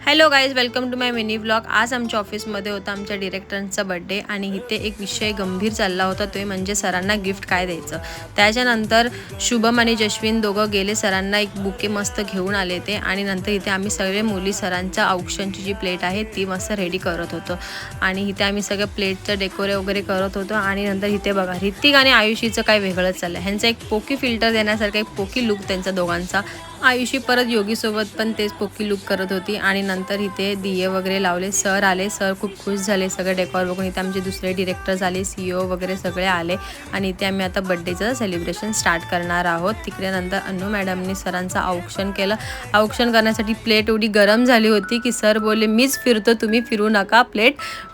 Hello guys, welcome to my mini vlog. आज आमच्या ऑफिसमध्ये होता आमच्या डिरेक्टरांचा बड्डे आणि इथे एक विषय गंभीर चालला होता, तो म्हणजे सरांना गिफ्ट काय द्यायचं. त्याच्यानंतर शुभम आणि जश्विन दोघं गेले, सरांना एक बुके मस्त घेऊन आले ते. आणि नंतर इथे आम्ही सगळे मुली सरांच्या औक्षणची जी प्लेट आहे ती मस्त रेडी करत होतो. आणि इथे आम्ही सगळं प्लेटचं डेकोरे वगैरे करत होतो. आणि नंतर इथे बघा, ऋतिक आणि आयुषीचं काय वेगळंच चाललं. ह्यांचा एक पोकी फिल्टर देण्यासारखा एक पोकी लुक त्यांचा दोघांचा. आयुषी परत योगीसोबत पण तेच पोकी लुक करत होती. आणि नंतर इथे दिये वगैरे लावले. सर आले, सर खूप खुश झाले सगळे डेकॉर बघून. इथे आमचे दुसरे डिरेक्टर्स आले, CEO वगैरे सगळे आले. आणि इथे आम्ही आता बड्डेचं सेलिब्रेशन स्टार्ट करणार आहोत. तिकडे नंतर अनु मॅडमनी सरांचं औक्षण केलं. औक्षण करण्यासाठी प्लेट एवढी गरम झाली होती की सर बोलले, मीच फिरतो, तुम्ही फिरू नका,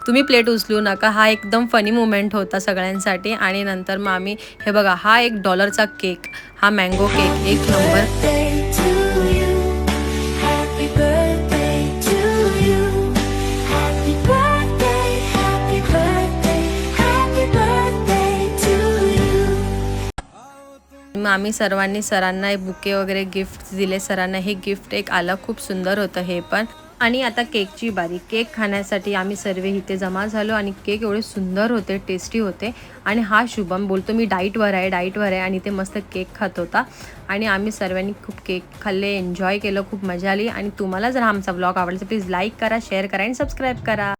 तुम्ही प्लेट उचलू नका. हा एकदम फनी मोमेंट होता सगळ्यांसाठी. आणि नंतर मग आम्ही हे बघा, हा $1चा केक, हा मँगो केक एक नंबर. मग आम्ही सर्वांनी सरांना एक बुके वगैरे गिफ्ट दिले. सरांना हे गिफ्ट एक आलं, खूप सुंदर होतं हे पण. आणि आता केकची बारी. केक खाण्यासाठी आम्ही सर्व इथे जमा झालो. आणि केक एवढे सुंदर होते, टेस्टी होते. आणि हा शुभम बोलतो मी डाईटवर आहे. आणि ते मस्त केक खात होता. आणि आम्ही सर्वांनी खूप केक खाल्ले, एन्जॉय केलं, खूप मजा आली. आणि तुम्हाला जर आमचा ब्लॉग आवडला तर प्लीज लाईक करा, शेअर करा आणि सबस्क्राईब करा.